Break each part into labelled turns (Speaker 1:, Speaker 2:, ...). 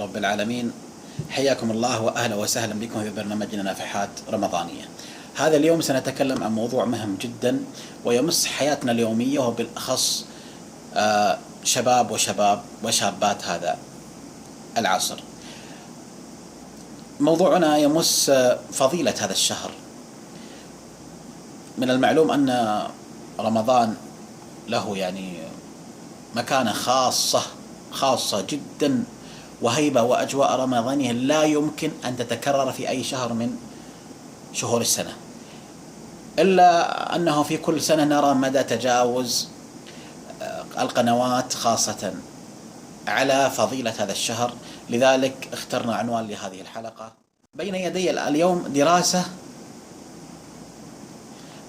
Speaker 1: رب العالمين. حياكم الله وأهلا وسهلا بكم في برنامجنا نافحات رمضانية. هذا اليوم سنتكلم عن موضوع مهم جدا ويمس حياتنا اليومية، وبالأخص شباب وشابات هذا العصر. موضوعنا يمس فضيلة هذا الشهر. من المعلوم أن رمضان له مكانة خاصة جدا، وهيبة وأجواء رمضانية لا يمكن أن تتكرر في أي شهر من شهور السنة، إلا أنه في كل سنة نرى مدى تجاوز القنوات خاصة على فضيلة هذا الشهر. لذلك اخترنا عنوان لهذه الحلقة. بين يدي اليوم دراسة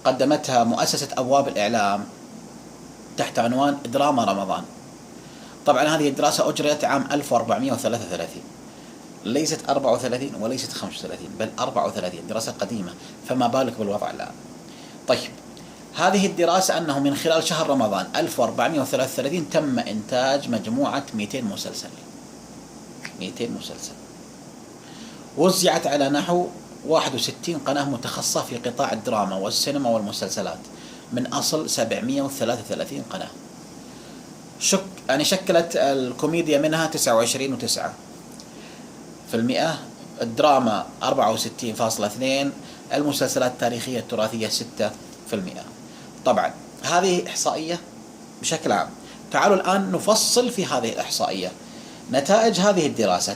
Speaker 1: قدمتها مؤسسة أبواب الإعلام تحت عنوان دراما رمضان. طبعا هذه الدراسة أجريت عام 1433، ليست 34 وليست 35 بل 34، دراسة قديمة، فما بالك بالوضع الآن. طيب، هذه الدراسة أنه من خلال شهر رمضان 1433 تم إنتاج مجموعة 200 مسلسل، 200 مسلسل وزعت على نحو 61 قناة متخصصة في قطاع الدراما والسينما والمسلسلات من أصل 733 قناة. شكلت الكوميديا منها 29.9%، الدراما 64.2%، المسلسلات التاريخية التراثية 6%. طبعا هذه إحصائية بشكل عام. تعالوا الآن نفصل في هذه الإحصائية نتائج هذه الدراسة،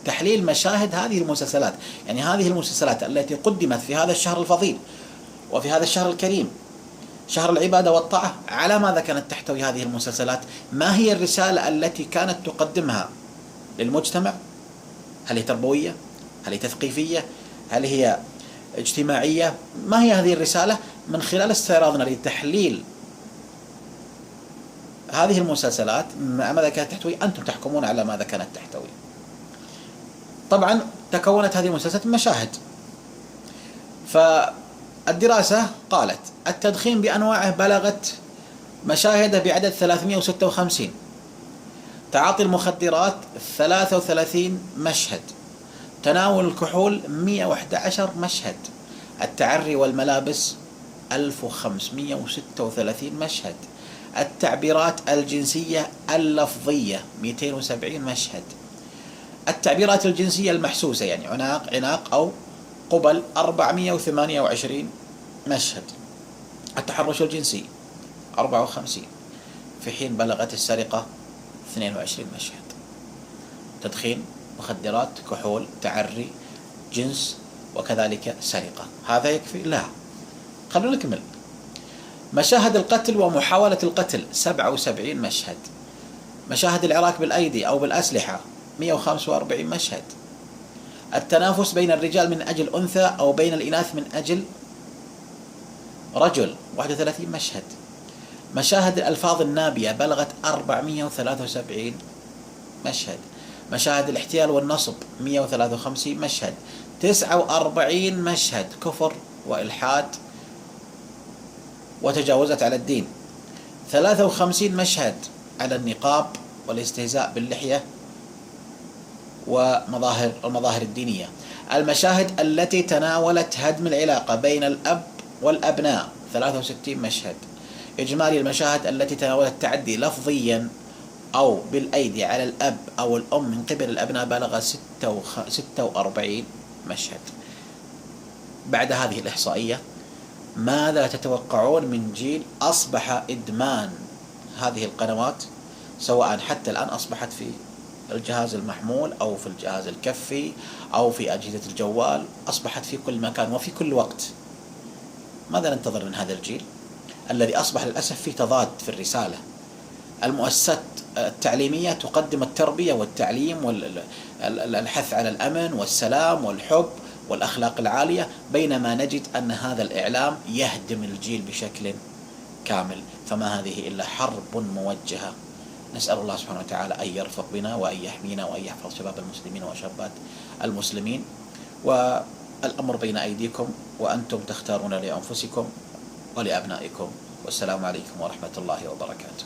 Speaker 1: تحليل مشاهد هذه المسلسلات، يعني هذه المسلسلات التي قدمت في هذا الشهر الفضيل وفي هذا الشهر الكريم، شهر العبادة والطاعة. على ماذا كانت تحتوي هذه المسلسلات؟ ما هي الرسالة التي كانت تقدمها للمجتمع؟ هل هي تربوية؟ هل هي تثقيفية؟ هل هي اجتماعية؟ ما هي هذه الرسالة؟ من خلال استعراضنا لتحليل هذه المسلسلات ماذا كانت تحتوي، أنتم تحكمون على ماذا كانت تحتوي. طبعا تكونت هذه المسلسلات مشاهد. فالدراسة قالت التدخين بأنواعه بلغت مشاهده بعدد 356، تعاطي المخدرات 33 مشهد، تناول الكحول 111 مشهد، التعري والملابس 1536 مشهد، التعبيرات الجنسية اللفظية 270 مشهد، التعبيرات الجنسية المحسوسة يعني عناق أو قبل 428 مشهد، التحرش الجنسي 54، في حين بلغت السرقة 22 مشهد. تدخين، مخدرات، كحول، تعري، جنس، وكذلك سرقة. هذا يكفي؟ لا، خلونا نكمل. مشاهد القتل ومحاولة القتل 77 مشهد، مشاهد العراك بالأيدي أو بالأسلحة 145 مشهد، التنافس بين الرجال من أجل أنثى أو بين الإناث من أجل رجل 31 مشهد، مشاهد الألفاظ النابية بلغت 473 مشهد، مشاهد الاحتيال والنصب 153 مشهد، 49 مشهد كفر وإلحاد وتجاوزت على الدين، 53 مشهد على النقاب والاستهزاء باللحية والمظاهر الدينية، المشاهد التي تناولت هدم العلاقة بين الأب والأبناء 63 مشهد، إجمالي المشاهد التي تناولت التعدي لفظيا أو بالأيدي على الأب أو الأم من قبل الأبناء بلغ 46 مشهد. بعد هذه الإحصائية ماذا تتوقعون من جيل أصبح إدمان هذه القنوات، سواء حتى الآن أصبحت في الجهاز المحمول أو في الجهاز الكفي أو في أجهزة الجوال، أصبحت في كل مكان وفي كل وقت. ماذا ننتظر من هذا الجيل الذي أصبح للأسف في تضاد في الرسالة؟ المؤسسات التعليمية تقدم التربية والتعليم والحث على الأمن والسلام والحب والأخلاق العالية، بينما نجد أن هذا الإعلام يهدم الجيل بشكل كامل. فما هذه إلا حرب موجهة. نسأل الله سبحانه وتعالى أن يرفق بنا وأن يحمينا وأن يحفظ شباب المسلمين وشابات المسلمين، والأمر بين أيديكم وأنتم تختارون لأنفسكم ولأبنائكم. والسلام عليكم ورحمة الله وبركاته.